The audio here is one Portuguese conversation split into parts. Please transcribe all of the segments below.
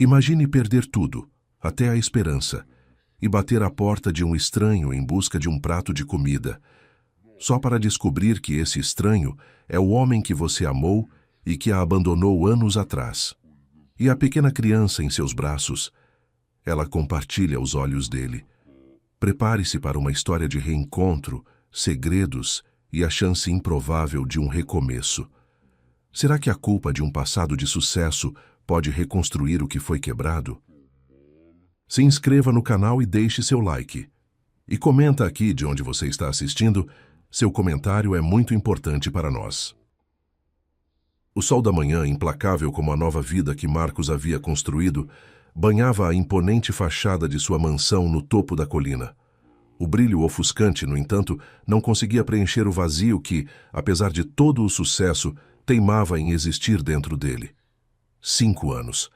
Imagine perder tudo, até a esperança, e bater à porta de um estranho em busca de um prato de comida, só para descobrir que esse estranho é o homem que você amou e que a abandonou anos atrás. E a pequena criança em seus braços, ela compartilha os olhos dele. Prepare-se para uma história de reencontro, segredos e a chance improvável de um recomeço. Será que a culpa de um passado de sucesso pode reconstruir o que foi quebrado? Se inscreva no canal e deixe seu like. E comenta aqui de onde você está assistindo. Seu comentário é muito importante para nós. O sol da manhã, implacável como a nova vida que Marcos havia construído, banhava a imponente fachada de sua mansão no topo da colina. O brilho ofuscante, no entanto, não conseguia preencher o vazio que, apesar de todo o sucesso, teimava em existir dentro dele. 5 anos.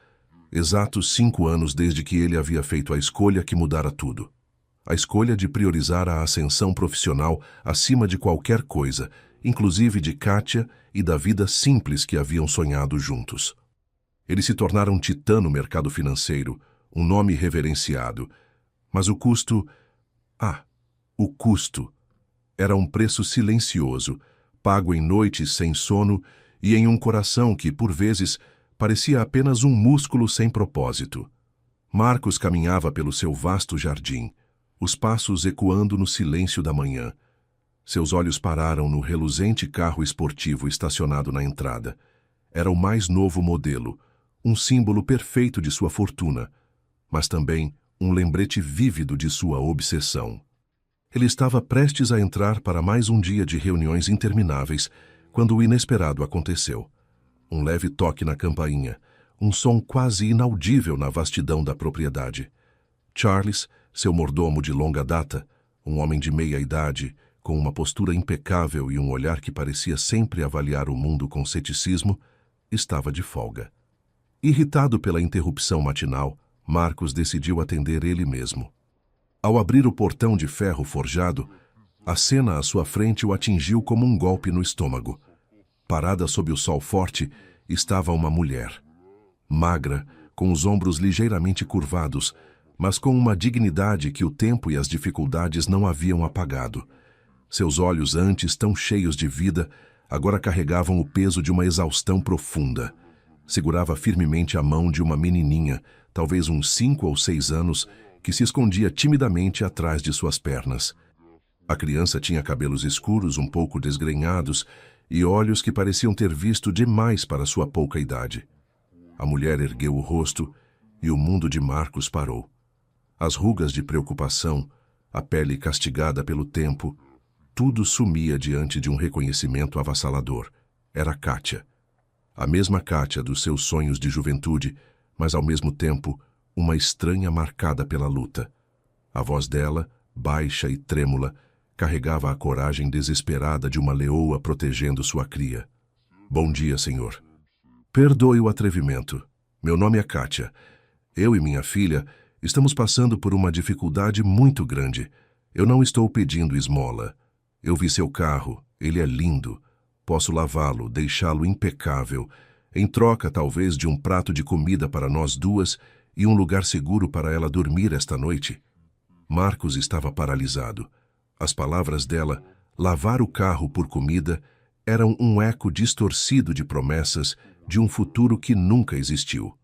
Exatos 5 anos desde que ele havia feito a escolha que mudara tudo. A escolha de priorizar a ascensão profissional acima de qualquer coisa, inclusive de Kátia e da vida simples que haviam sonhado juntos. Ele se tornara um titã no mercado financeiro, um nome reverenciado. Mas o custo... o custo. Era um preço silencioso, pago em noites sem sono e em um coração que, por vezes, parecia apenas um músculo sem propósito. Marcos caminhava pelo seu vasto jardim, os passos ecoando no silêncio da manhã. Seus olhos pararam no reluzente carro esportivo estacionado na entrada. Era o mais novo modelo, um símbolo perfeito de sua fortuna, mas também um lembrete vívido de sua obsessão. Ele estava prestes a entrar para mais um dia de reuniões intermináveis, quando o inesperado aconteceu. Um leve toque na campainha, um som quase inaudível na vastidão da propriedade. Charles, seu mordomo de longa data, um homem de meia idade, com uma postura impecável e um olhar que parecia sempre avaliar o mundo com ceticismo, estava de folga. Irritado pela interrupção matinal, Marcos decidiu atender ele mesmo. Ao abrir o portão de ferro forjado, a cena à sua frente o atingiu como um golpe no estômago. Parada sob o sol forte, estava uma mulher. Magra, com os ombros ligeiramente curvados, mas com uma dignidade que o tempo e as dificuldades não haviam apagado. Seus olhos, antes tão cheios de vida, agora carregavam o peso de uma exaustão profunda. Segurava firmemente a mão de uma menininha, talvez uns 5 ou 6 anos, que se escondia timidamente atrás de suas pernas. A criança tinha cabelos escuros, um pouco desgrenhados, e olhos que pareciam ter visto demais para sua pouca idade. A mulher ergueu o rosto e o mundo de Marcos parou. As rugas de preocupação, a pele castigada pelo tempo, tudo sumia diante de um reconhecimento avassalador. Era Kátia. A mesma Kátia dos seus sonhos de juventude, mas ao mesmo tempo uma estranha marcada pela luta. A voz dela, baixa e trêmula, carregava a coragem desesperada de uma leoa protegendo sua cria. Bom dia, senhor. Perdoe o atrevimento. Meu nome é Kátia. Eu e minha filha estamos passando por uma dificuldade muito grande. Eu não estou pedindo esmola. Eu vi seu carro. Ele é lindo. Posso lavá-lo, deixá-lo impecável, em troca talvez de um prato de comida para nós duas e um lugar seguro para ela dormir esta noite. Marcos estava paralisado. As palavras dela, lavar o carro por comida, eram um eco distorcido de promessas de um futuro que nunca existiu.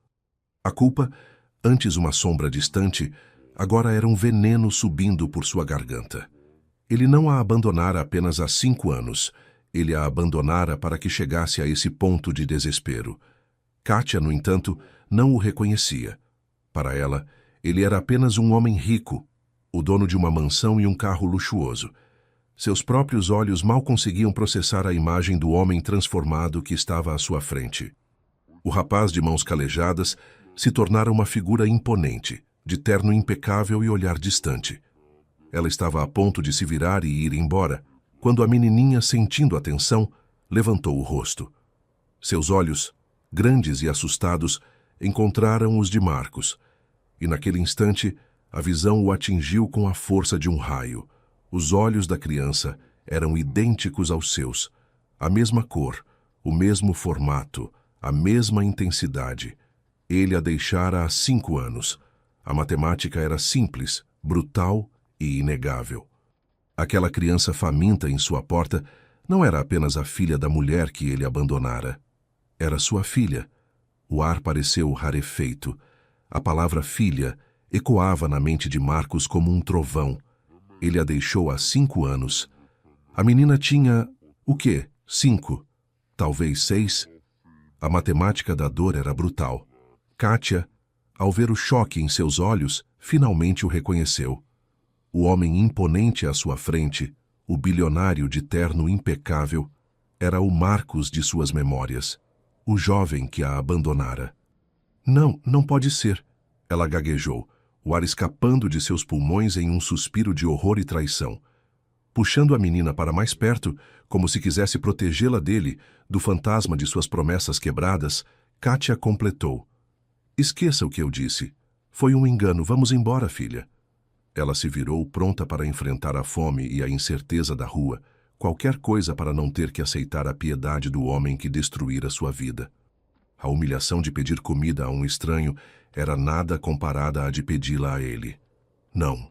A culpa, antes uma sombra distante, agora era um veneno subindo por sua garganta. Ele não a abandonara apenas há 5 anos. Ele a abandonara para que chegasse a esse ponto de desespero. Kátia, no entanto, não o reconhecia. Para ela, ele era apenas um homem rico, o dono de uma mansão e um carro luxuoso. Seus próprios olhos mal conseguiam processar a imagem do homem transformado que estava à sua frente. O rapaz de mãos calejadas se tornara uma figura imponente, de terno impecável e olhar distante. Ela estava a ponto de se virar e ir embora, quando a menininha, sentindo a tensão, levantou o rosto. Seus olhos, grandes e assustados, encontraram os de Marcos, e naquele instante a visão o atingiu com a força de um raio. Os olhos da criança eram idênticos aos seus, a mesma cor, o mesmo formato, a mesma intensidade. Ele a deixara há 5 anos. A matemática era simples, brutal e inegável. Aquela criança faminta em sua porta não era apenas a filha da mulher que ele abandonara. Era sua filha. O ar pareceu rarefeito. A palavra filha ecoava na mente de Marcos como um trovão. Ele a deixou há 5 anos. A menina tinha, o quê? 5? Talvez 6? A matemática da dor era brutal. Kátia, ao ver o choque em seus olhos, finalmente o reconheceu. O homem imponente à sua frente, o bilionário de terno impecável, era o Marcos de suas memórias, o jovem que a abandonara. Não, não pode ser, ela gaguejou, o ar escapando de seus pulmões em um suspiro de horror e traição. Puxando a menina para mais perto, como se quisesse protegê-la dele, do fantasma de suas promessas quebradas, Kátia completou. Esqueça o que eu disse. Foi um engano, vamos embora, filha. Ela se virou pronta para enfrentar a fome e a incerteza da rua, qualquer coisa para não ter que aceitar a piedade do homem que destruíra sua vida. A humilhação de pedir comida a um estranho era nada comparada à de pedi-la a ele. Não.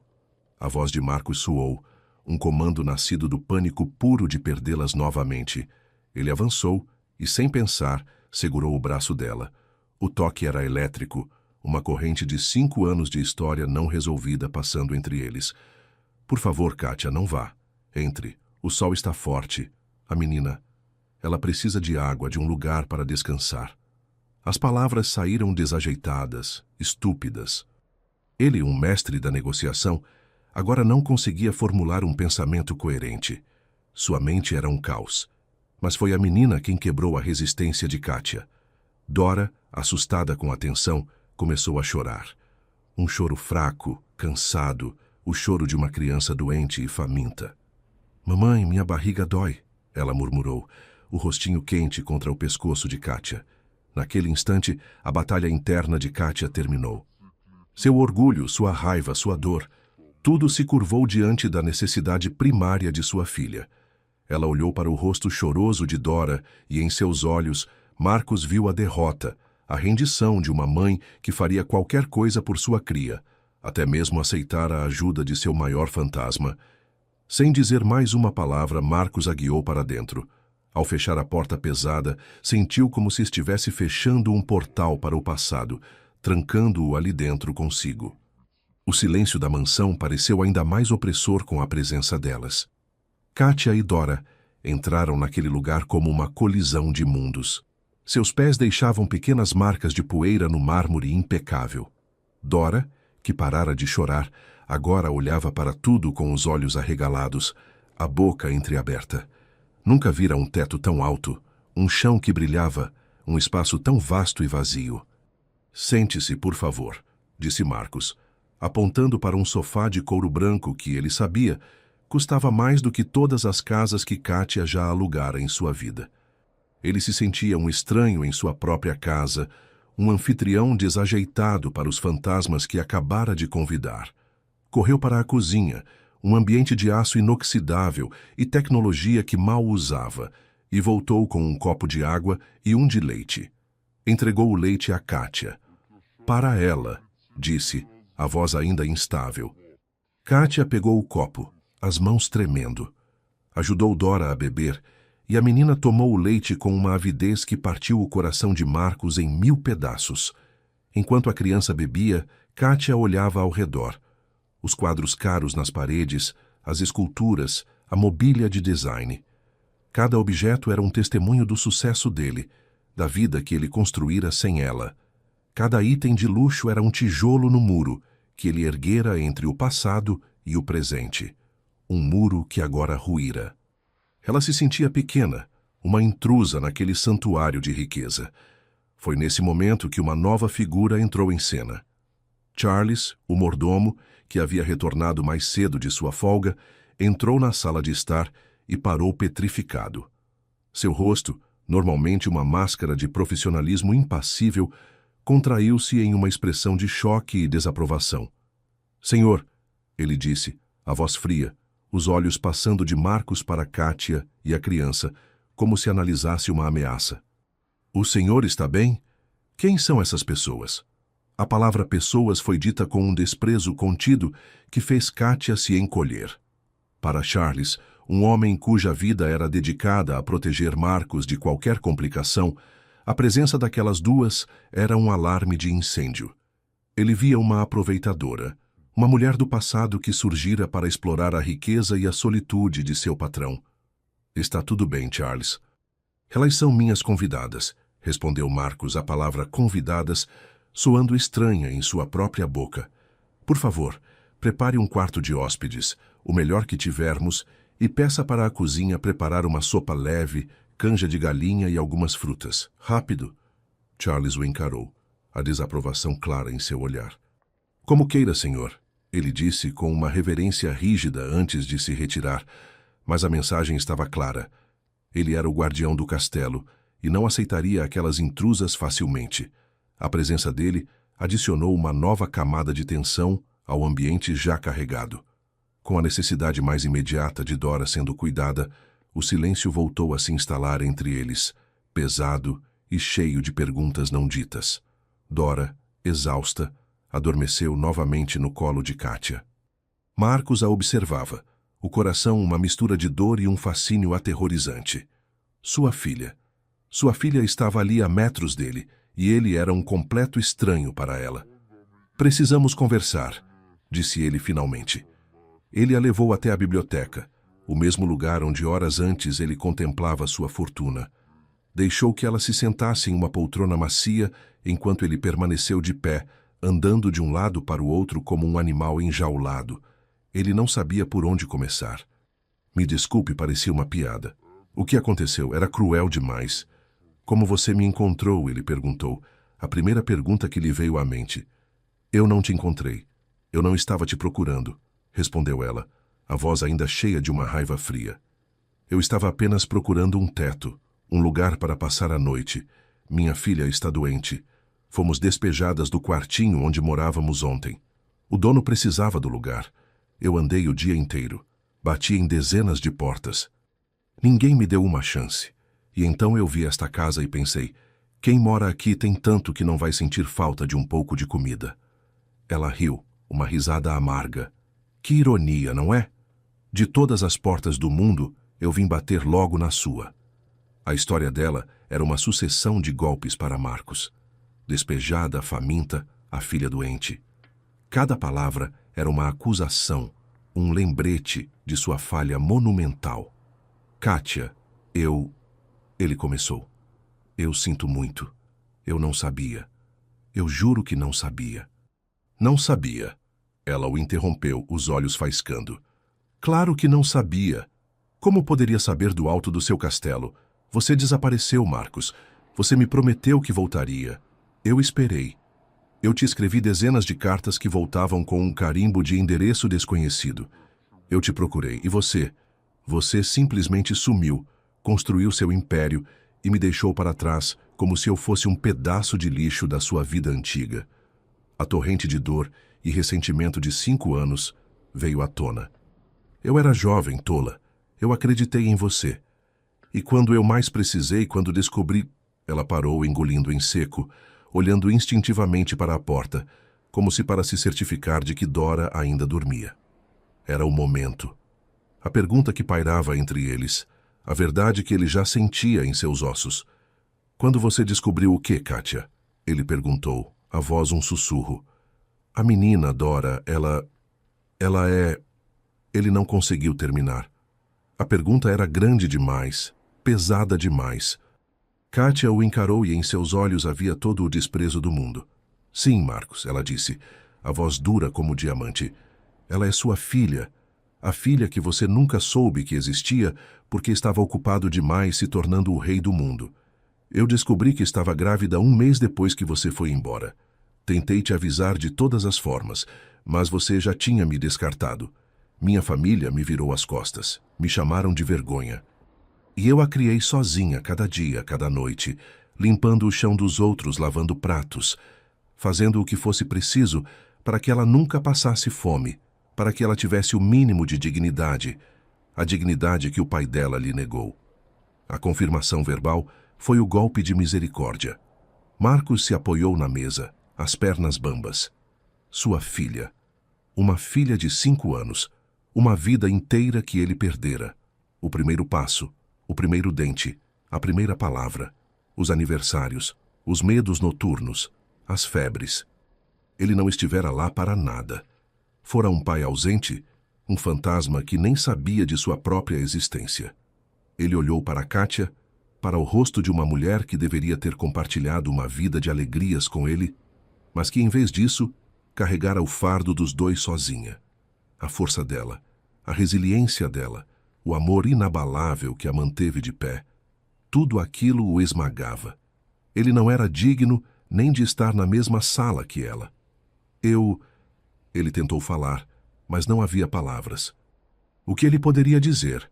A voz de Marcos soou, um comando nascido do pânico puro de perdê-las novamente. Ele avançou e, sem pensar, segurou o braço dela. O toque era elétrico, uma corrente de 5 anos de história não resolvida passando entre eles. Por favor, Kátia, não vá. Entre. O sol está forte. A menina, ela precisa de água, de um lugar para descansar. As palavras saíram desajeitadas, estúpidas. Ele, um mestre da negociação, agora não conseguia formular um pensamento coerente. Sua mente era um caos. Mas foi a menina quem quebrou a resistência de Kátia. Dora, assustada com a tensão, começou a chorar. Um choro fraco, cansado, o choro de uma criança doente e faminta. Mamãe, minha barriga dói, ela murmurou, o rostinho quente contra o pescoço de Kátia. Naquele instante, a batalha interna de Kátia terminou. Seu orgulho, sua raiva, sua dor, tudo se curvou diante da necessidade primária de sua filha. Ela olhou para o rosto choroso de Dora e em seus olhos Marcos viu a derrota, a rendição de uma mãe que faria qualquer coisa por sua cria, até mesmo aceitar a ajuda de seu maior fantasma. Sem dizer mais uma palavra, Marcos a guiou para dentro. Ao fechar a porta pesada, sentiu como se estivesse fechando um portal para o passado, trancando-o ali dentro consigo. O silêncio da mansão pareceu ainda mais opressor com a presença delas. Kátia e Dora entraram naquele lugar como uma colisão de mundos. Seus pés deixavam pequenas marcas de poeira no mármore impecável. Dora, que parara de chorar, agora olhava para tudo com os olhos arregalados, a boca entreaberta. Nunca vira um teto tão alto, um chão que brilhava, um espaço tão vasto e vazio. Sente-se, por favor, disse Marcos, apontando para um sofá de couro branco que ele sabia custava mais do que todas as casas que Kátia já alugara em sua vida. Ele se sentia um estranho em sua própria casa, um anfitrião desajeitado para os fantasmas que acabara de convidar. Correu para a cozinha, um ambiente de aço inoxidável e tecnologia que mal usava, e voltou com um copo de água e um de leite. Entregou o leite a Kátia. Para ela, disse, a voz ainda instável. Kátia pegou o copo, as mãos tremendo. Ajudou Dora a beber, e a menina tomou o leite com uma avidez que partiu o coração de Marcos em 1000 pedaços. Enquanto a criança bebia, Kátia olhava ao redor. Os quadros caros nas paredes, as esculturas, a mobília de design. Cada objeto era um testemunho do sucesso dele, da vida que ele construíra sem ela. Cada item de luxo era um tijolo no muro, que ele erguera entre o passado e o presente. Um muro que agora ruíra. Ela se sentia pequena, uma intrusa naquele santuário de riqueza. Foi nesse momento que uma nova figura entrou em cena. Charles, o mordomo, que havia retornado mais cedo de sua folga, entrou na sala de estar e parou petrificado. Seu rosto, normalmente uma máscara de profissionalismo impassível, contraiu-se em uma expressão de choque e desaprovação. Senhor, ele disse, a voz fria, os olhos passando de Marcos para Kátia e a criança, como se analisasse uma ameaça. O senhor está bem? Quem são essas pessoas? A palavra pessoas foi dita com um desprezo contido que fez Katia se encolher. Para Charles, um homem cuja vida era dedicada a proteger Marcos de qualquer complicação, a presença daquelas duas era um alarme de incêndio. Ele via uma aproveitadora, uma mulher do passado que surgira para explorar a riqueza e a solitude de seu patrão. Está tudo bem, Charles. Elas são minhas convidadas, respondeu Marcos a palavra convidadas, soando estranha em sua própria boca. Por favor, prepare um quarto de hóspedes, o melhor que tivermos, e peça para a cozinha preparar uma sopa leve, canja de galinha e algumas frutas. Rápido! Charles o encarou, a desaprovação clara em seu olhar. Como queira, senhor, ele disse com uma reverência rígida antes de se retirar, mas a mensagem estava clara. Ele era o guardião do castelo e não aceitaria aquelas intrusas facilmente. A presença dele adicionou uma nova camada de tensão ao ambiente já carregado. Com a necessidade mais imediata de Dora sendo cuidada, o silêncio voltou a se instalar entre eles, pesado e cheio de perguntas não ditas. Dora, exausta, adormeceu novamente no colo de Katia. Marcos a observava, o coração uma mistura de dor e um fascínio aterrorizante. Sua filha estava ali a metros dele, e ele era um completo estranho para ela. Precisamos conversar, disse ele finalmente. Ele a levou até a biblioteca, o mesmo lugar onde horas antes ele contemplava sua fortuna. Deixou que ela se sentasse em uma poltrona macia enquanto ele permaneceu de pé, andando de um lado para o outro como um animal enjaulado. Ele não sabia por onde começar. Me desculpe, parecia uma piada. O que aconteceu era cruel demais. Como você me encontrou? Ele perguntou, a primeira pergunta que lhe veio à mente. Eu não te encontrei. Eu não estava te procurando, respondeu ela, a voz ainda cheia de uma raiva fria. Eu estava apenas procurando um teto, um lugar para passar a noite. Minha filha está doente. Fomos despejadas do quartinho onde morávamos ontem. O dono precisava do lugar. Eu andei o dia inteiro. Bati em dezenas de portas. Ninguém me deu uma chance. E então eu vi esta casa e pensei, quem mora aqui tem tanto que não vai sentir falta de um pouco de comida. Ela riu, uma risada amarga. Que ironia, não é? De todas as portas do mundo, eu vim bater logo na sua. A história dela era uma sucessão de golpes para Marcos. Despejada, faminta, a filha doente. Cada palavra era uma acusação, um lembrete de sua falha monumental. Katia, Ele começou. Eu sinto muito. Eu não sabia. Eu juro que não sabia. Não sabia. Ela o interrompeu, os olhos faiscando. Claro que não sabia. Como poderia saber do alto do seu castelo? Você desapareceu, Marcos. Você me prometeu que voltaria. Eu esperei. Eu te escrevi dezenas de cartas que voltavam com um carimbo de endereço desconhecido. Eu te procurei. E você? Você simplesmente sumiu, construiu seu império e me deixou para trás como se eu fosse um pedaço de lixo da sua vida antiga. A torrente de dor e ressentimento de 5 anos veio à tona. Eu era jovem, tola. Eu acreditei em você. E quando eu mais precisei, quando descobri... Ela parou, engolindo em seco, olhando instintivamente para a porta, como se para se certificar de que Dora ainda dormia. Era o momento. A pergunta que pairava entre eles, a verdade que ele já sentia em seus ossos. Quando você descobriu o que, Katia? Ele perguntou, a voz um sussurro. A menina, Dora, ela é... Ele não conseguiu terminar. A pergunta era grande demais, pesada demais. Katia o encarou e em seus olhos havia todo o desprezo do mundo. Sim, Marcos, ela disse, a voz dura como diamante. Ela é sua filha, a filha que você nunca soube que existia porque estava ocupado demais se tornando o rei do mundo. Eu descobri que estava grávida 1 mês depois que você foi embora. Tentei te avisar de todas as formas, mas você já tinha me descartado. Minha família me virou as costas, me chamaram de vergonha. E eu a criei sozinha cada dia, cada noite, limpando o chão dos outros, lavando pratos, fazendo o que fosse preciso para que ela nunca passasse fome, para que ela tivesse o mínimo de dignidade, a dignidade que o pai dela lhe negou. A confirmação verbal foi o golpe de misericórdia. Marcos se apoiou na mesa, as pernas bambas. Sua filha. Uma filha de 5 anos. Uma vida inteira que ele perdera. O primeiro passo, o primeiro dente, a primeira palavra, os aniversários, os medos noturnos, as febres. Ele não estivera lá para nada. Fora um pai ausente, um fantasma que nem sabia de sua própria existência. Ele olhou para Kátia, para o rosto de uma mulher que deveria ter compartilhado uma vida de alegrias com ele, mas que, em vez disso, carregara o fardo dos dois sozinha. A força dela, a resiliência dela, o amor inabalável que a manteve de pé, tudo aquilo o esmagava. Ele não era digno nem de estar na mesma sala que ela. Ele tentou falar, mas não havia palavras. O que ele poderia dizer?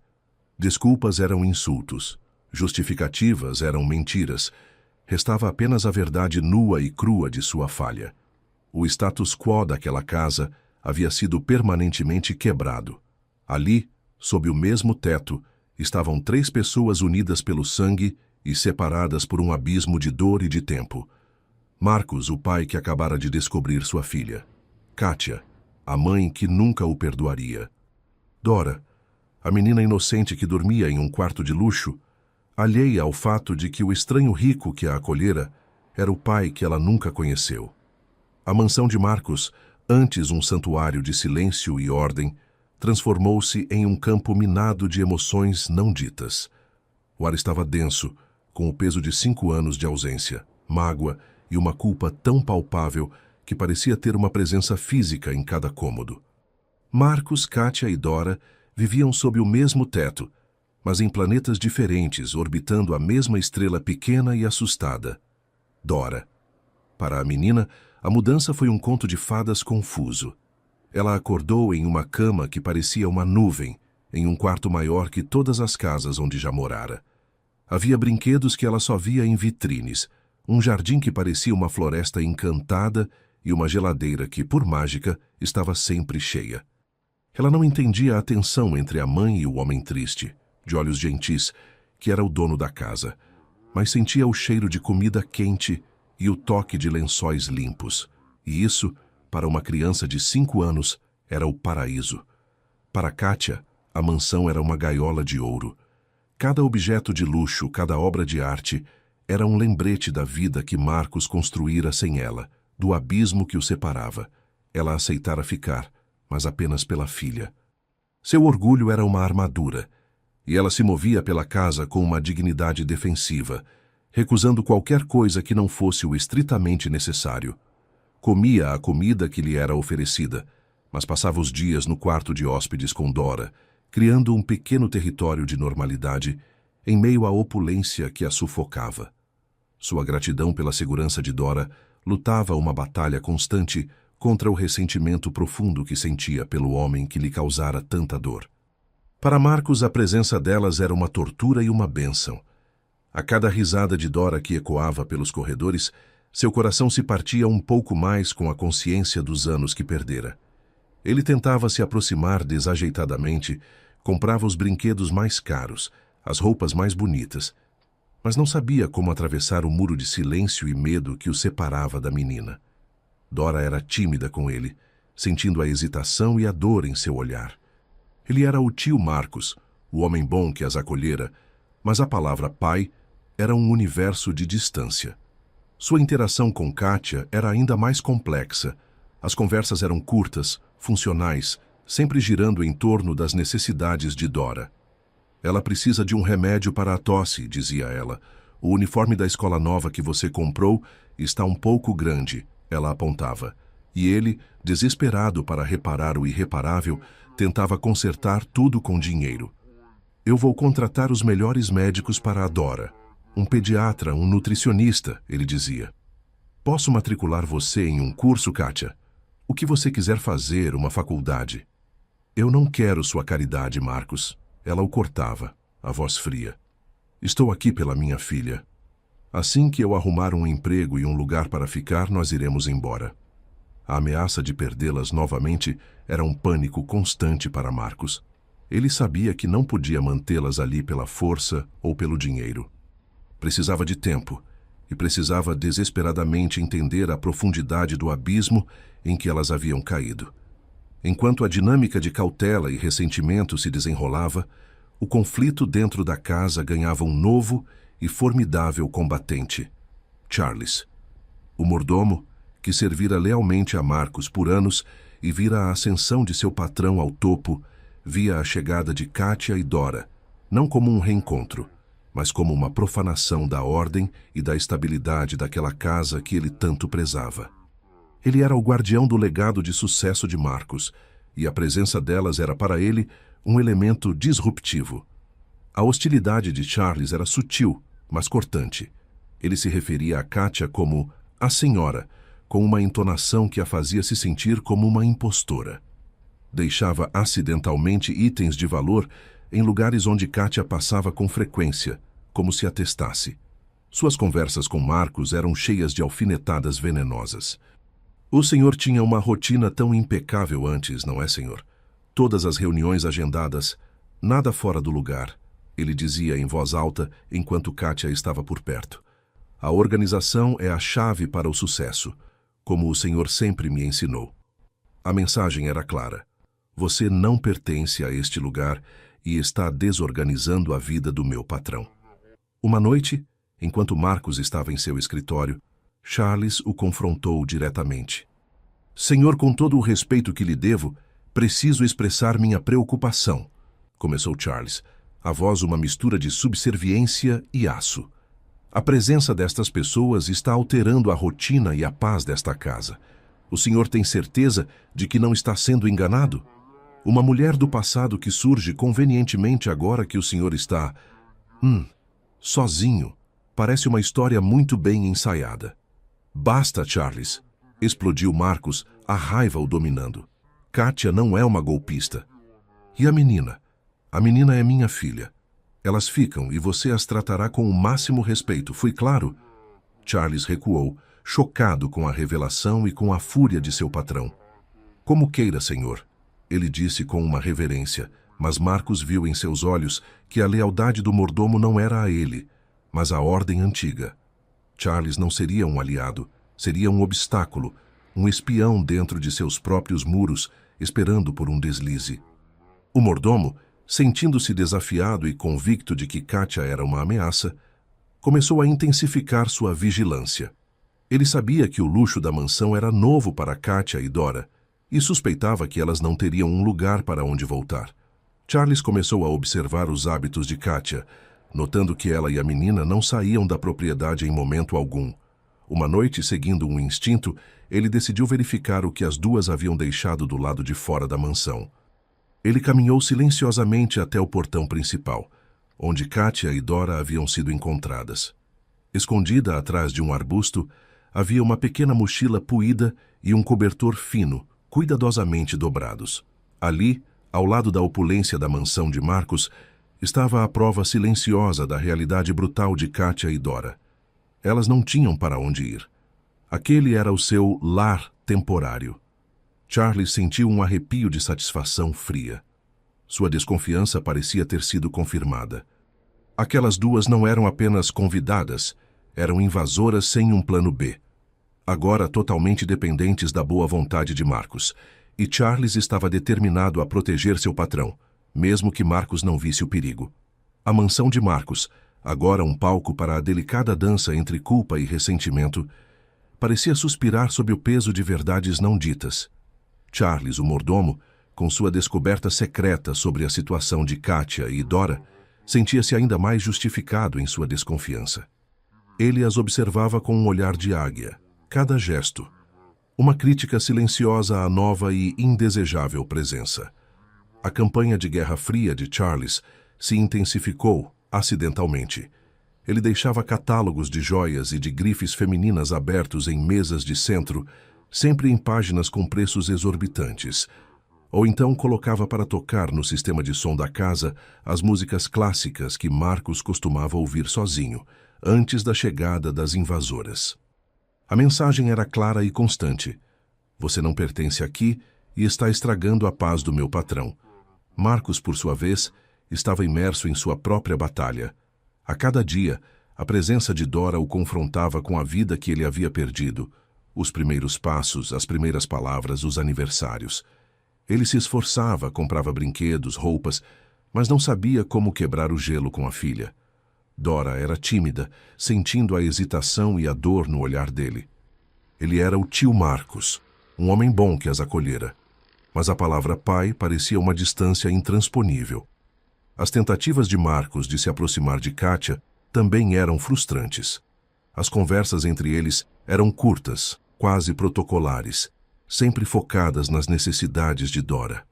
Desculpas eram insultos. Justificativas eram mentiras. Restava apenas a verdade nua e crua de sua falha. O status quo daquela casa havia sido permanentemente quebrado. Ali, sob o mesmo teto, estavam 3 pessoas unidas pelo sangue e separadas por um abismo de dor e de tempo. Marcos, o pai que acabara de descobrir sua filha. Kátia, a mãe que nunca o perdoaria. Dora, a menina inocente que dormia em um quarto de luxo, alheia ao fato de que o estranho rico que a acolhera era o pai que ela nunca conheceu. A mansão de Marcos, antes um santuário de silêncio e ordem, transformou-se em um campo minado de emoções não ditas. O ar estava denso, com o peso de 5 anos de ausência, mágoa e uma culpa tão palpável que parecia ter uma presença física em cada cômodo. Marcos, Kátia e Dora viviam sob o mesmo teto, mas em planetas diferentes, orbitando a mesma estrela pequena e assustada. Dora. Para a menina, a mudança foi um conto de fadas confuso. Ela acordou em uma cama que parecia uma nuvem, em um quarto maior que todas as casas onde já morara. Havia brinquedos que ela só via em vitrines, um jardim que parecia uma floresta encantada e uma geladeira que, por mágica, estava sempre cheia. Ela não entendia a tensão entre a mãe e o homem triste, de olhos gentis, que era o dono da casa, mas sentia o cheiro de comida quente e o toque de lençóis limpos. E isso, para uma criança de 5 anos, era o paraíso. Para Kátia, a mansão era uma gaiola de ouro. Cada objeto de luxo, cada obra de arte, era um lembrete da vida que Marcos construíra sem ela, do abismo que o separava. Ela aceitara ficar, mas apenas pela filha. Seu orgulho era uma armadura, e ela se movia pela casa com uma dignidade defensiva, recusando qualquer coisa que não fosse o estritamente necessário. Comia a comida que lhe era oferecida, mas passava os dias no quarto de hóspedes com Dora, criando um pequeno território de normalidade em meio à opulência que a sufocava. Sua gratidão pela segurança de Dora lutava uma batalha constante contra o ressentimento profundo que sentia pelo homem que lhe causara tanta dor. Para Marcos, a presença delas era uma tortura e uma bênção. A cada risada de Dora que ecoava pelos corredores, seu coração se partia um pouco mais com a consciência dos anos que perdera. Ele tentava se aproximar desajeitadamente, comprava os brinquedos mais caros, as roupas mais bonitas, mas não sabia como atravessar o muro de silêncio e medo que o separava da menina. Dora era tímida com ele, sentindo a hesitação e a dor em seu olhar. Ele era o tio Marcos, o homem bom que as acolhera, mas a palavra pai era um universo de distância. Sua interação com Kátia era ainda mais complexa. As conversas eram curtas, funcionais, sempre girando em torno das necessidades de Dora. Ela precisa de um remédio para a tosse, dizia ela. O uniforme da escola nova que você comprou está um pouco grande, ela apontava. E ele, desesperado para reparar o irreparável, tentava consertar tudo com dinheiro. Eu vou contratar os melhores médicos para a Dora. Um pediatra, um nutricionista, ele dizia. Posso matricular você em um curso, Kátia? O que você quiser fazer, uma faculdade. Eu não quero sua caridade, Marcos. Ela o cortava, a voz fria. Estou aqui pela minha filha. Assim que eu arrumar um emprego e um lugar para ficar, nós iremos embora. A ameaça de perdê-las novamente era um pânico constante para Marcos. Ele sabia que não podia mantê-las ali pela força ou pelo dinheiro. Precisava de tempo, e precisava desesperadamente entender a profundidade do abismo em que elas haviam caído. Enquanto a dinâmica de cautela e ressentimento se desenrolava, o conflito dentro da casa ganhava um novo e formidável combatente: Charles. O mordomo, que servira lealmente a Marcus por anos e vira a ascensão de seu patrão ao topo, via a chegada de Katia e Dora, não como um reencontro, mas como uma profanação da ordem e da estabilidade daquela casa que ele tanto prezava. Ele era o guardião do legado de sucesso de Marcus, e a presença delas era para ele um elemento disruptivo. A hostilidade de Charles era sutil, mas cortante. Ele se referia a Katia como a senhora, com uma entonação que a fazia se sentir como uma impostora. Deixava acidentalmente itens de valor em lugares onde Katia passava com frequência, como se atestasse. Suas conversas com Marcus eram cheias de alfinetadas venenosas. O senhor tinha uma rotina tão impecável antes, não é, senhor? Todas as reuniões agendadas, nada fora do lugar, ele dizia em voz alta enquanto Katia estava por perto. A organização é a chave para o sucesso, como o senhor sempre me ensinou. A mensagem era clara. Você não pertence a este lugar e está desorganizando a vida do meu patrão. Uma noite, enquanto Marcus estava em seu escritório, Charles o confrontou diretamente. Senhor, com todo o respeito que lhe devo, preciso expressar minha preocupação, começou Charles, a voz uma mistura de subserviência e aço. A presença destas pessoas está alterando a rotina e a paz desta casa. O senhor tem certeza de que não está sendo enganado? Uma mulher do passado que surge convenientemente agora que o senhor está... sozinho. Parece uma história muito bem ensaiada. Basta, Charles, explodiu Marcus, a raiva o dominando. Katia não é uma golpista. E a menina? A menina é minha filha. Elas ficam e você as tratará com o máximo respeito, fui claro? Charles recuou, chocado com a revelação e com a fúria de seu patrão. Como queira, senhor, ele disse com uma reverência, mas Marcus viu em seus olhos que a lealdade do mordomo não era a ele, mas a ordem antiga. Charles não seria um aliado, seria um obstáculo, um espião dentro de seus próprios muros, esperando por um deslize. O mordomo, sentindo-se desafiado e convicto de que Katia era uma ameaça, começou a intensificar sua vigilância. Ele sabia que o luxo da mansão era novo para Katia e Dora, e suspeitava que elas não teriam um lugar para onde voltar. Charles começou a observar os hábitos de Katia, notando que ela e a menina não saíam da propriedade em momento algum. Uma noite, seguindo um instinto, ele decidiu verificar o que as duas haviam deixado do lado de fora da mansão. Ele caminhou silenciosamente até o portão principal, onde Katia e Dora haviam sido encontradas. Escondida atrás de um arbusto, havia uma pequena mochila puída e um cobertor fino, cuidadosamente dobrados. Ali, ao lado da opulência da mansão de Marcus, estava a prova silenciosa da realidade brutal de Katia e Dora. Elas não tinham para onde ir. Aquele era o seu lar temporário. Charles sentiu um arrepio de satisfação fria. Sua desconfiança parecia ter sido confirmada. Aquelas duas não eram apenas convidadas, eram invasoras sem um plano B. Agora totalmente dependentes da boa vontade de Marcus, e Charles estava determinado a proteger seu patrão, mesmo que Marcus não visse o perigo. A mansão de Marcus, agora um palco para a delicada dança entre culpa e ressentimento, parecia suspirar sob o peso de verdades não ditas. Charles, o mordomo, com sua descoberta secreta sobre a situação de Katia e Dora, sentia-se ainda mais justificado em sua desconfiança. Ele as observava com um olhar de águia, cada gesto, uma crítica silenciosa à nova e indesejável presença. A campanha de Guerra Fria de Charles se intensificou acidentalmente. Ele deixava catálogos de joias e de grifes femininas abertos em mesas de centro, sempre em páginas com preços exorbitantes. Ou então colocava para tocar no sistema de som da casa as músicas clássicas que Marcus costumava ouvir sozinho, antes da chegada das invasoras. A mensagem era clara e constante. Você não pertence aqui e está estragando a paz do meu patrão. Marcus, por sua vez, estava imerso em sua própria batalha. A cada dia, A presença de Dora o confrontava com a vida que ele havia perdido. Os primeiros passos, as primeiras palavras, os aniversários. Ele se esforçava, comprava brinquedos, roupas, mas não sabia como quebrar o gelo com a filha. Dora era tímida, sentindo a hesitação e a dor no olhar dele. Ele era o tio Marcos, um homem bom que as acolhera. Mas a palavra pai parecia uma distância intransponível. As tentativas de Marcos de se aproximar de Kátia também eram frustrantes. As conversas entre eles eram curtas, quase protocolares, sempre focadas nas necessidades de Dora.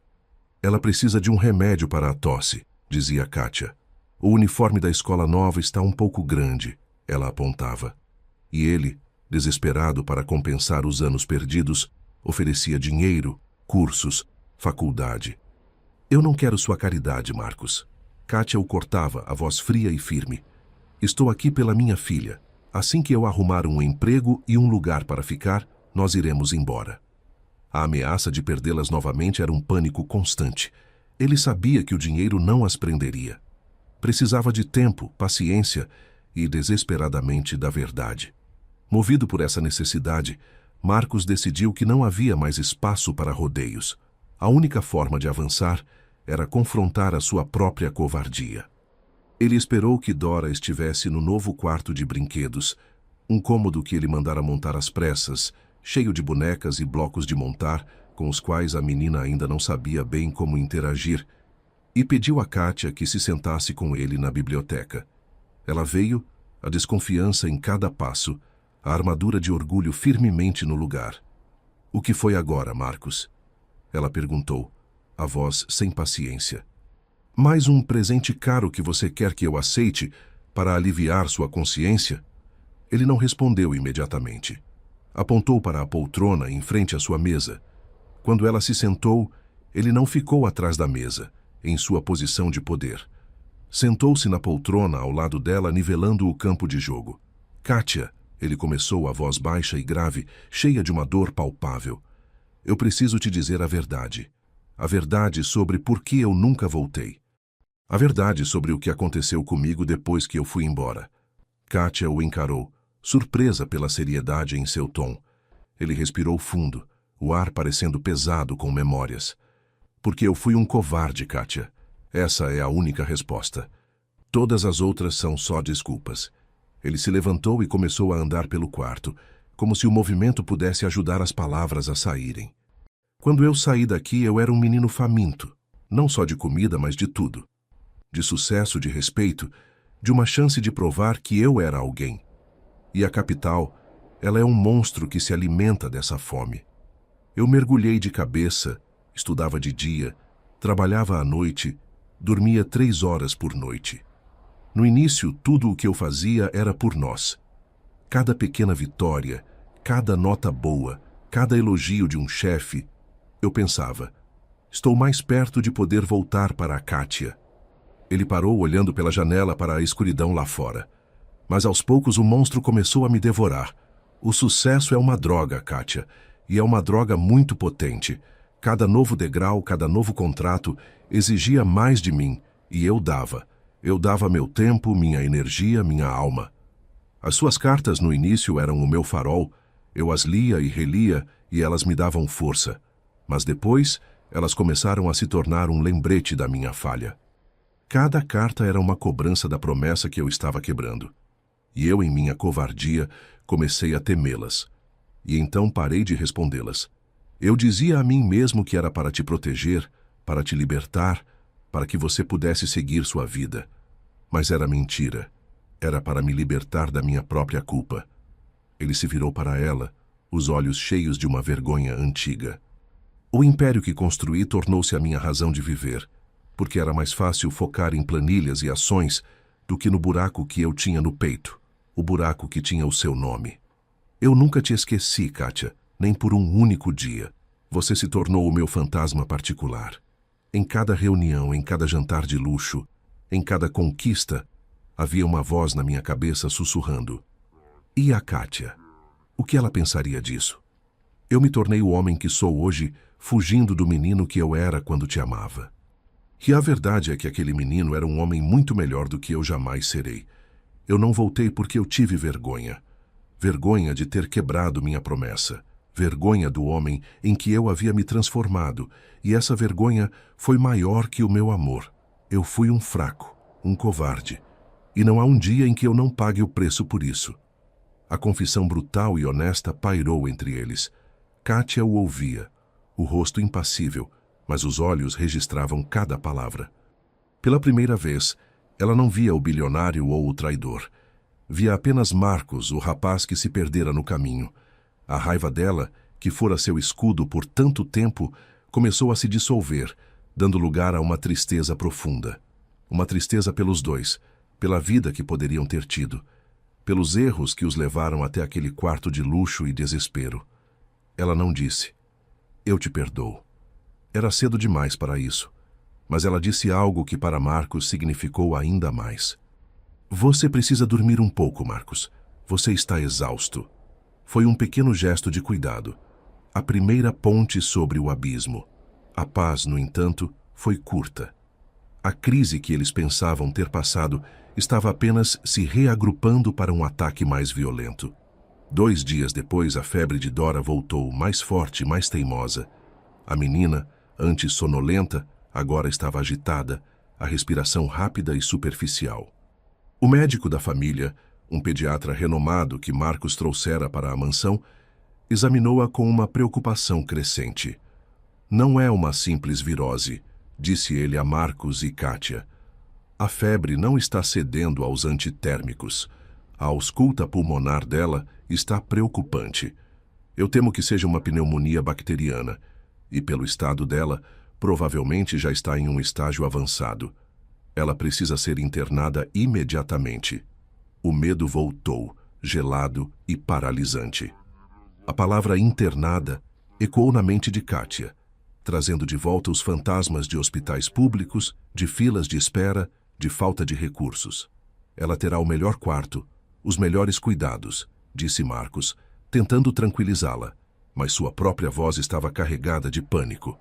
Ela precisa de um remédio para a tosse, dizia Kátia. O uniforme da escola nova está um pouco grande, ela apontava. E ele, desesperado para compensar os anos perdidos, oferecia dinheiro, cursos, faculdade. Eu não quero sua caridade, Marcos. Kátia o cortava, a voz fria e firme. Estou aqui pela minha filha. Assim que eu arrumar um emprego e um lugar para ficar, nós iremos embora. A ameaça de perdê-las novamente era um pânico constante. Ele sabia que o dinheiro não as prenderia. Precisava de tempo, paciência e, desesperadamente, da verdade. Movido por essa necessidade, Marcos decidiu que não havia mais espaço para rodeios. A única forma de avançar era confrontar a sua própria covardia. Ele esperou que Dora estivesse no novo quarto de brinquedos, um cômodo que ele mandara montar às pressas, cheio de bonecas e blocos de montar, com os quais a menina ainda não sabia bem como interagir, e pediu a Kátia que se sentasse com ele na biblioteca. Ela veio, a desconfiança em cada passo, a armadura de orgulho firmemente no lugar. — O que foi agora, Marcos? Ela perguntou, a voz sem paciência. — Mais um presente caro que você quer que eu aceite para aliviar sua consciência? Ele não respondeu imediatamente. Apontou para a poltrona em frente à sua mesa. Quando ela se sentou, ele não ficou atrás da mesa, em sua posição de poder. Sentou-se na poltrona ao lado dela, nivelando o campo de jogo. — Kátia, ele começou, a voz baixa e grave, cheia de uma dor palpável. Eu preciso te dizer a verdade. A verdade sobre por que eu nunca voltei. A verdade sobre o que aconteceu comigo depois que eu fui embora. Kátia o encarou, surpresa pela seriedade em seu tom. Ele respirou fundo, o ar parecendo pesado com memórias. Porque eu fui um covarde, Kátia. Essa é a única resposta. Todas as outras são só desculpas. Ele se levantou e começou a andar pelo quarto, como se o movimento pudesse ajudar as palavras a saírem. Quando eu saí daqui, eu era um menino faminto, não só de comida, mas de tudo. De sucesso, de respeito, de uma chance de provar que eu era alguém. E a capital, ela é um monstro que se alimenta dessa fome. Eu mergulhei de cabeça, estudava de dia, trabalhava à noite, dormia 3 horas por noite. No início, tudo o que eu fazia era por nós. Cada pequena vitória, cada nota boa, cada elogio de um chefe, eu pensava, estou mais perto de poder voltar para a Kátia. Ele parou olhando pela janela para a escuridão lá fora. Mas aos poucos o monstro começou a me devorar. O sucesso é uma droga, Kátia, e é uma droga muito potente. Cada novo degrau, cada novo contrato exigia mais de mim, e eu dava. Eu dava meu tempo, minha energia, minha alma. As suas cartas no início eram o meu farol. Eu as lia e relia e elas me davam força. Mas depois, elas começaram a se tornar um lembrete da minha falha. Cada carta era uma cobrança da promessa que eu estava quebrando. E eu, em minha covardia, comecei a temê-las. E então parei de respondê-las. Eu dizia a mim mesmo que era para te proteger, para te libertar, para que você pudesse seguir sua vida. Mas era mentira. Era para me libertar da minha própria culpa. Ele se virou para ela, os olhos cheios de uma vergonha antiga. O império que construí tornou-se a minha razão de viver, porque era mais fácil focar em planilhas e ações do que no buraco que eu tinha no peito, o buraco que tinha o seu nome. Eu nunca te esqueci, Kátia, nem por um único dia. Você se tornou o meu fantasma particular. Em cada reunião, em cada jantar de luxo, em cada conquista, havia uma voz na minha cabeça sussurrando. E a Kátia? O que ela pensaria disso? Eu me tornei o homem que sou hoje, fugindo do menino que eu era quando te amava. E a verdade é que aquele menino era um homem muito melhor do que eu jamais serei. Eu não voltei porque eu tive vergonha. Vergonha de ter quebrado minha promessa. Vergonha do homem em que eu havia me transformado, e essa vergonha foi maior que o meu amor. Eu fui um fraco, um covarde, e não há um dia em que eu não pague o preço por isso. A confissão brutal e honesta pairou entre eles. Kátia o ouvia, o rosto impassível, mas os olhos registravam cada palavra. Pela primeira vez, ela não via o bilionário ou o traidor. Via apenas Marcos, o rapaz que se perdera no caminho. A raiva dela, que fora seu escudo por tanto tempo, começou a se dissolver, dando lugar a uma tristeza profunda. Uma tristeza pelos dois, pela vida que poderiam ter tido, pelos erros que os levaram até aquele quarto de luxo e desespero. Ela não disse: "Eu te perdoo." Era cedo demais para isso, mas ela disse algo que para Marcos significou ainda mais. "Você precisa dormir um pouco, Marcos. Você está exausto." Foi um pequeno gesto de cuidado. A primeira ponte sobre o abismo. A paz, no entanto, foi curta. A crise que eles pensavam ter passado estava apenas se reagrupando para um ataque mais violento. 2 dias depois, a febre de Dora voltou, mais forte, mais teimosa. A menina, antes sonolenta, agora estava agitada, a respiração rápida e superficial. O médico da família, um pediatra renomado que Marcos trouxera para a mansão, examinou-a com uma preocupação crescente. "Não é uma simples virose", disse ele a Marcos e Kátia. "A febre não está cedendo aos antitérmicos. A ausculta pulmonar dela está preocupante. Eu temo que seja uma pneumonia bacteriana, e pelo estado dela, provavelmente já está em um estágio avançado. Ela precisa ser internada imediatamente." O medo voltou, gelado e paralisante. A palavra internada ecoou na mente de Kátia, trazendo de volta os fantasmas de hospitais públicos, de filas de espera, de falta de recursos. "Ela terá o melhor quarto, os melhores cuidados", disse Marcos, tentando tranquilizá-la, mas sua própria voz estava carregada de pânico.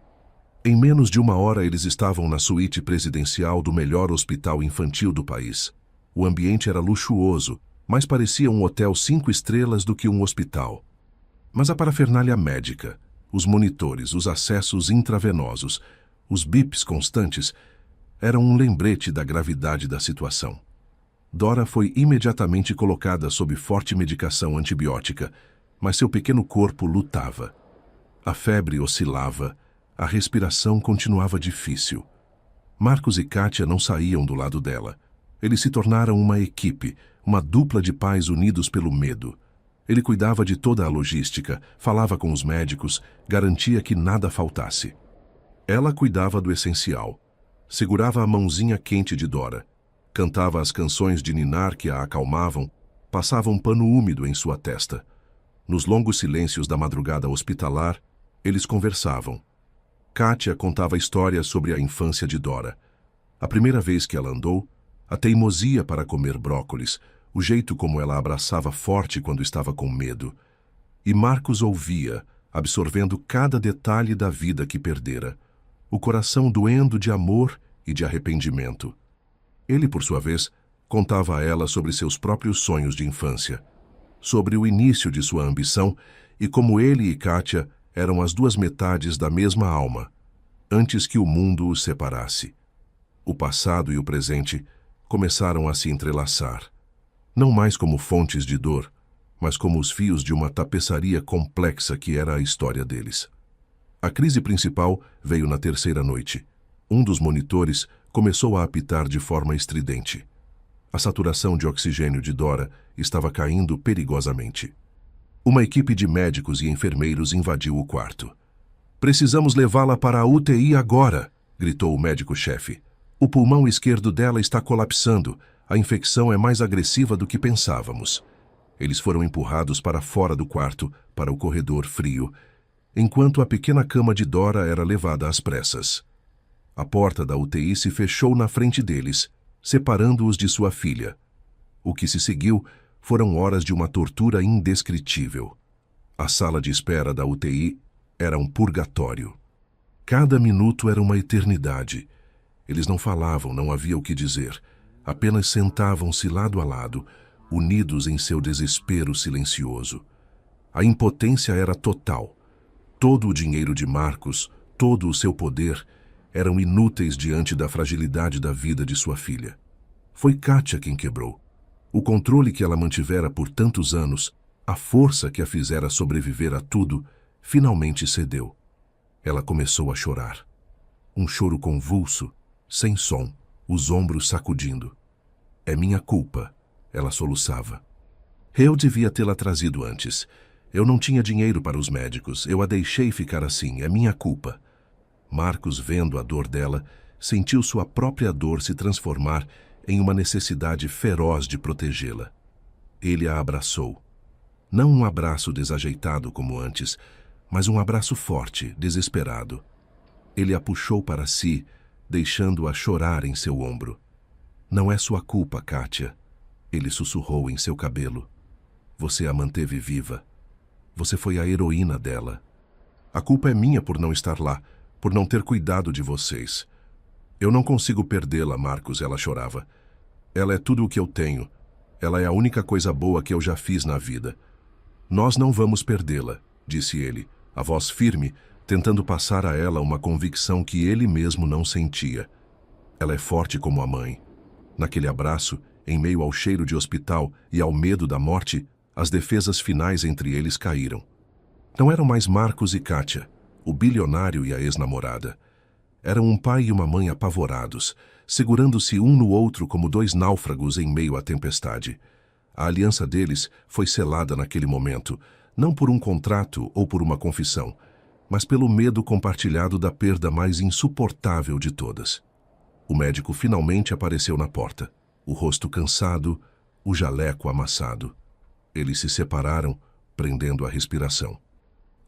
Em menos de 1 hora eles estavam na suíte presidencial do melhor hospital infantil do país. O ambiente era luxuoso, mais parecia um hotel 5 estrelas do que um hospital. Mas a parafernália médica, os monitores, os acessos intravenosos, os bips constantes, eram um lembrete da gravidade da situação. Dora foi imediatamente colocada sob forte medicação antibiótica, mas seu pequeno corpo lutava. A febre oscilava, a respiração continuava difícil. Marcos e Kátia não saíam do lado dela. Eles se tornaram uma equipe, uma dupla de pais unidos pelo medo. Ele cuidava de toda a logística, falava com os médicos, garantia que nada faltasse. Ela cuidava do essencial. Segurava a mãozinha quente de Dora. Cantava as canções de ninar que a acalmavam, passava um pano úmido em sua testa. Nos longos silêncios da madrugada hospitalar, eles conversavam. Kátia contava histórias sobre a infância de Dora. A primeira vez que ela andou, a teimosia para comer brócolis, o jeito como ela abraçava forte quando estava com medo. E Marcos ouvia, absorvendo cada detalhe da vida que perdera, o coração doendo de amor e de arrependimento. Ele, por sua vez, contava a ela sobre seus próprios sonhos de infância, sobre o início de sua ambição e como ele e Kátia eram as 2 metades da mesma alma, antes que o mundo os separasse. O passado e o presente começaram a se entrelaçar, não mais como fontes de dor, mas como os fios de uma tapeçaria complexa que era a história deles. A crise principal veio na 3ª noite. Um dos monitores começou a apitar de forma estridente. A saturação de oxigênio de Dora estava caindo perigosamente. Uma equipe de médicos e enfermeiros invadiu o quarto. "Precisamos levá-la para a UTI agora", gritou o médico-chefe. "O pulmão esquerdo dela está colapsando. A infecção é mais agressiva do que pensávamos." Eles foram empurrados para fora do quarto, para o corredor frio, enquanto a pequena cama de Dora era levada às pressas. A porta da UTI se fechou na frente deles, separando-os de sua filha. O que se seguiu foram horas de uma tortura indescritível. A sala de espera da UTI era um purgatório. Cada minuto era uma eternidade. Eles não falavam, não havia o que dizer. Apenas sentavam-se lado a lado, unidos em seu desespero silencioso. A impotência era total. Todo o dinheiro de Marcos, todo o seu poder, eram inúteis diante da fragilidade da vida de sua filha. Foi Kátia quem quebrou. O controle que ela mantivera por tantos anos, a força que a fizera sobreviver a tudo, finalmente cedeu. Ela começou a chorar. Um choro convulso, sem som, os ombros sacudindo. É minha culpa, ela soluçava. Eu devia tê-la trazido antes. Eu não tinha dinheiro para os médicos, eu a deixei ficar assim, é minha culpa. Marcos, vendo a dor dela, sentiu sua própria dor se transformar em uma necessidade feroz de protegê-la. Ele a abraçou. Não um abraço desajeitado como antes, mas um abraço forte, desesperado. Ele a puxou para si, deixando-a chorar em seu ombro. Não é sua culpa, Kátia. Ele sussurrou em seu cabelo. Você a manteve viva. Você foi a heroína dela. A culpa é minha por não estar lá, por não ter cuidado de vocês. Eu não consigo perdê-la, Marcos, ela chorava. Ela é tudo o que eu tenho. Ela é a única coisa boa que eu já fiz na vida. Nós não vamos perdê-la, disse ele, a voz firme, tentando passar a ela uma convicção que ele mesmo não sentia. Ela é forte como a mãe. Naquele abraço, em meio ao cheiro de hospital e ao medo da morte, as defesas finais entre eles caíram. Não eram mais Marcos e Kátia, o bilionário e a ex-namorada. Eram um pai e uma mãe apavorados, segurando-se um no outro como dois náufragos em meio à tempestade. A aliança deles foi selada naquele momento, não por um contrato ou por uma confissão, mas pelo medo compartilhado da perda mais insuportável de todas. O médico finalmente apareceu na porta, o rosto cansado, o jaleco amassado. Eles se separaram, prendendo a respiração.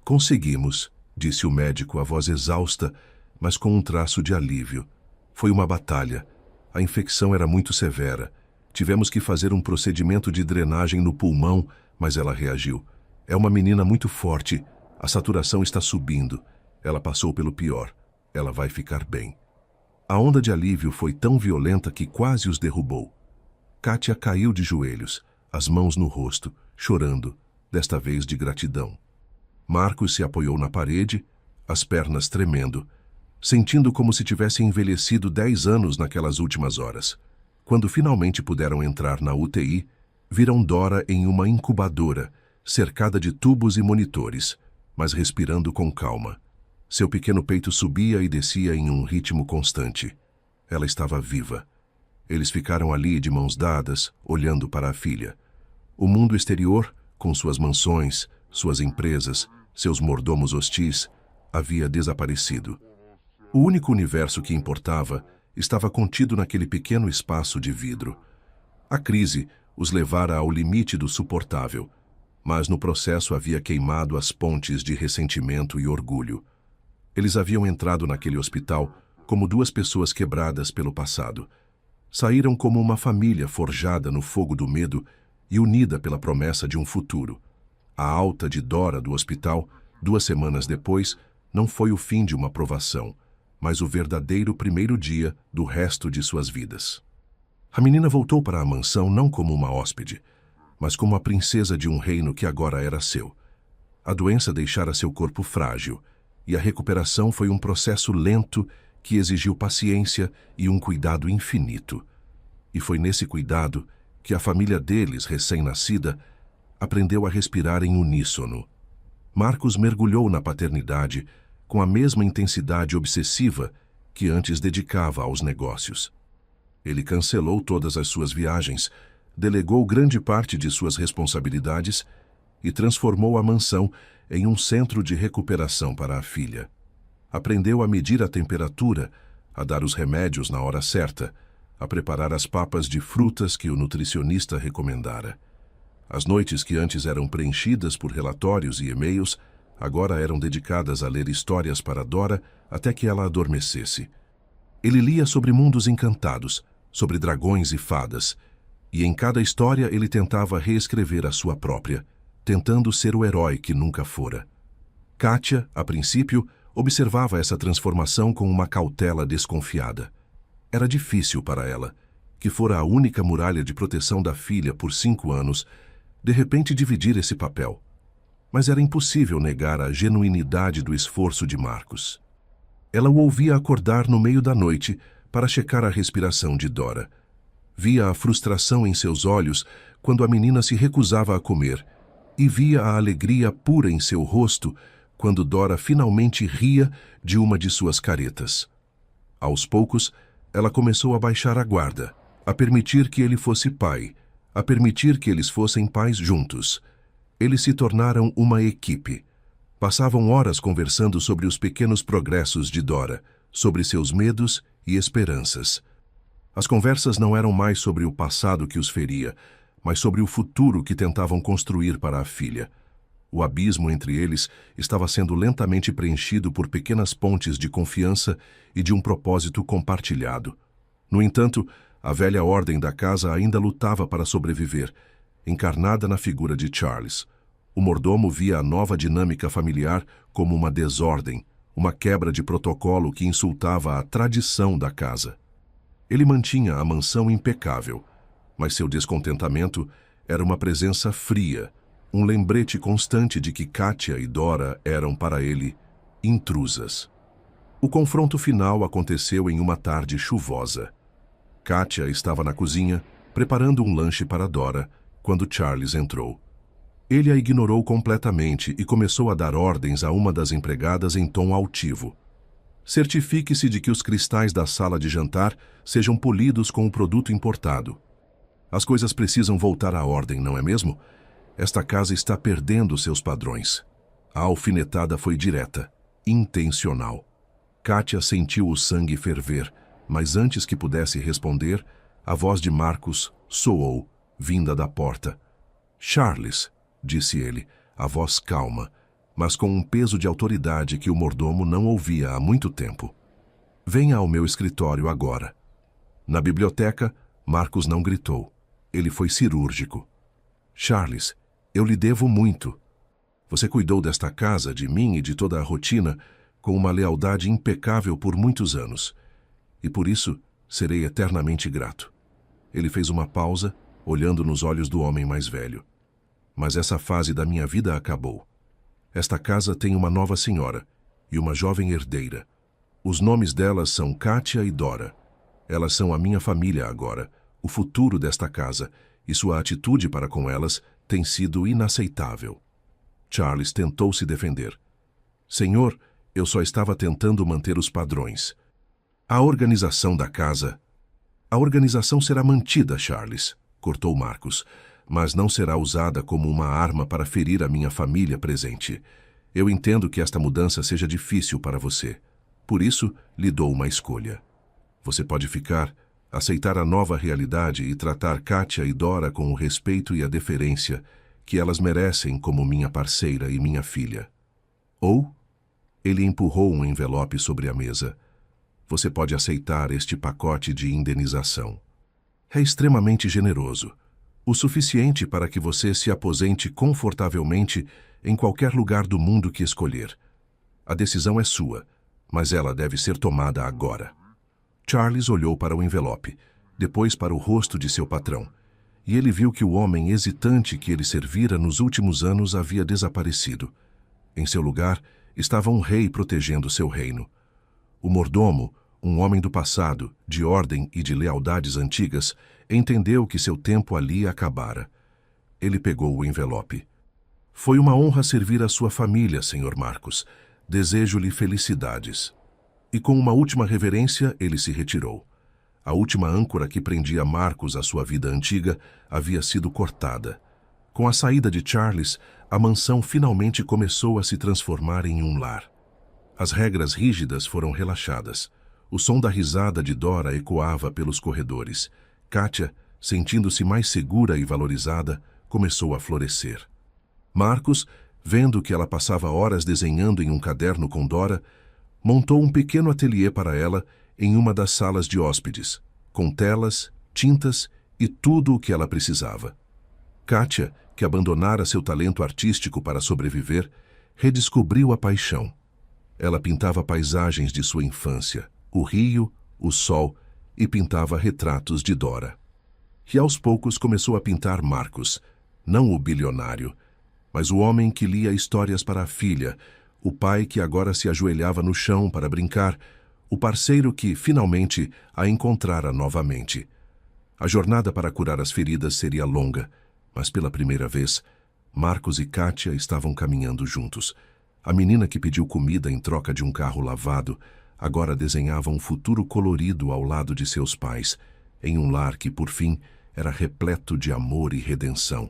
Conseguimos, disse o médico, a voz exausta, mas com um traço de alívio. Foi uma batalha. A infecção era muito severa. Tivemos que fazer um procedimento de drenagem no pulmão, mas ela reagiu. É uma menina muito forte. A saturação está subindo. Ela passou pelo pior. Ela vai ficar bem. A onda de alívio foi tão violenta que quase os derrubou. Kátia caiu de joelhos, as mãos no rosto, chorando, desta vez de gratidão. Marcos se apoiou na parede, as pernas tremendo, sentindo como se tivesse envelhecido 10 anos naquelas últimas horas. Quando finalmente puderam entrar na UTI, viram Dora em uma incubadora, cercada de tubos e monitores, mas respirando com calma. Seu pequeno peito subia e descia em um ritmo constante. Ela estava viva. Eles ficaram ali de mãos dadas, olhando para a filha. O mundo exterior, com suas mansões, suas empresas, seus mordomos hostis, havia desaparecido. O único universo que importava estava contido naquele pequeno espaço de vidro. A crise os levara ao limite do suportável, mas no processo havia queimado as pontes de ressentimento e orgulho. Eles haviam entrado naquele hospital como duas pessoas quebradas pelo passado. Saíram como uma família forjada no fogo do medo e unida pela promessa de um futuro. A alta de Dora do hospital, 2 semanas depois, não foi o fim de uma provação, mas o verdadeiro primeiro dia do resto de suas vidas. A menina voltou para a mansão não como uma hóspede, mas como a princesa de um reino que agora era seu. A doença deixara seu corpo frágil, e a recuperação foi um processo lento que exigiu paciência e um cuidado infinito. E foi nesse cuidado que a família deles, recém-nascida, aprendeu a respirar em uníssono. Marcos mergulhou na paternidade com a mesma intensidade obsessiva que antes dedicava aos negócios. Ele cancelou todas as suas viagens, delegou grande parte de suas responsabilidades e transformou a mansão em um centro de recuperação para a filha. Aprendeu a medir a temperatura, a dar os remédios na hora certa, a preparar as papas de frutas que o nutricionista recomendara. As noites que antes eram preenchidas por relatórios e e-mails, agora eram dedicadas a ler histórias para Dora até que ela adormecesse. Ele lia sobre mundos encantados, sobre dragões e fadas, e em cada história ele tentava reescrever a sua própria, tentando ser o herói que nunca fora. Kátia, a princípio, observava essa transformação com uma cautela desconfiada. Era difícil para ela. que fora a única muralha de proteção da filha por 5 anos, de repente dividir esse papel. Mas era impossível negar a genuinidade do esforço de Marcus. Ela o ouvia acordar no meio da noite para checar a respiração de Dora. Via a frustração em seus olhos quando a menina se recusava a comer e via a alegria pura em seu rosto quando Dora finalmente ria de uma de suas caretas. Aos poucos, ela começou a baixar a guarda, a permitir que ele fosse pai, a permitir que eles fossem pais juntos. Eles se tornaram uma equipe. Passavam horas conversando sobre os pequenos progressos de Dora, sobre seus medos e esperanças. As conversas não eram mais sobre o passado que os feria, mas sobre o futuro que tentavam construir para a filha. O abismo entre eles estava sendo lentamente preenchido por pequenas pontes de confiança e de um propósito compartilhado. No entanto, a velha ordem da casa ainda lutava para sobreviver, encarnada na figura de Charles. O mordomo via a nova dinâmica familiar como uma desordem, uma quebra de protocolo que insultava a tradição da casa. Ele mantinha a mansão impecável, mas seu descontentamento era uma presença fria, um lembrete constante de que Katia e Dora eram para ele intrusas. O confronto final aconteceu em uma tarde chuvosa. Katia estava na cozinha, preparando um lanche para Dora, quando Charles entrou. Ele a ignorou completamente e começou a dar ordens a uma das empregadas em tom altivo. Certifique-se de que os cristais da sala de jantar sejam polidos com o produto importado. As coisas precisam voltar à ordem, não é mesmo? Esta casa está perdendo seus padrões. A alfinetada foi direta, intencional. Katia sentiu o sangue ferver, mas antes que pudesse responder, a voz de Marcus soou, vinda da porta. "Charles", disse ele, a voz calma, mas com um peso de autoridade que o mordomo não ouvia há muito tempo. "Venha ao meu escritório agora." Na biblioteca, Marcus não gritou. Ele foi cirúrgico. "Charles, eu lhe devo muito. Você cuidou desta casa, de mim e de toda a rotina, com uma lealdade impecável por muitos anos. E por isso, serei eternamente grato." Ele fez uma pausa, olhando nos olhos do homem mais velho. "Mas essa fase da minha vida acabou. Esta casa tem uma nova senhora e uma jovem herdeira. Os nomes delas são Katia e Dora. Elas são a minha família agora, o futuro desta casa, e sua atitude para com elas tem sido inaceitável." Charles tentou se defender. "Senhor, eu só estava tentando manter os padrões. A organização da casa..." "A organização será mantida, Charles", cortou Marcus, "mas não será usada como uma arma para ferir a minha família presente. Eu entendo que esta mudança seja difícil para você. Por isso, lhe dou uma escolha. Você pode ficar, aceitar a nova realidade e tratar Katia e Dora com o respeito e a deferência que elas merecem como minha parceira e minha filha. Ou..." Ele empurrou um envelope sobre a mesa. "Você pode aceitar este pacote de indenização. É extremamente generoso. O suficiente para que você se aposente confortavelmente em qualquer lugar do mundo que escolher. A decisão é sua, mas ela deve ser tomada agora." Charles olhou para o envelope, depois para o rosto de seu patrão, e ele viu que o homem hesitante que ele servira nos últimos anos havia desaparecido. Em seu lugar, estava um rei protegendo seu reino. O mordomo, um homem do passado, de ordem e de lealdades antigas, entendeu que seu tempo ali acabara. Ele pegou o envelope. "Foi uma honra servir a sua família, Sr. Marcus. Desejo-lhe felicidades." E com uma última reverência, ele se retirou. A última âncora que prendia Marcus à sua vida antiga havia sido cortada. Com a saída de Charles, a mansão finalmente começou a se transformar em um lar. As regras rígidas foram relaxadas. O som da risada de Dora ecoava pelos corredores. Katia, sentindo-se mais segura e valorizada, começou a florescer. Marcus, vendo que ela passava horas desenhando em um caderno com Dora, montou um pequeno ateliê para ela em uma das salas de hóspedes, com telas, tintas e tudo o que ela precisava. Katia, que abandonara seu talento artístico para sobreviver, redescobriu a paixão. Ela pintava paisagens de sua infância, o rio, o sol e pintava retratos de Dora. E aos poucos começou a pintar Marcos, não o bilionário, mas o homem que lia histórias para a filha, o pai que agora se ajoelhava no chão para brincar, o parceiro que, finalmente, a encontrara novamente. A jornada para curar as feridas seria longa, mas pela primeira vez, Marcos e Kátia estavam caminhando juntos. A menina que pediu comida em troca de um carro lavado agora desenhava um futuro colorido ao lado de seus pais, em um lar que, por fim, era repleto de amor e redenção.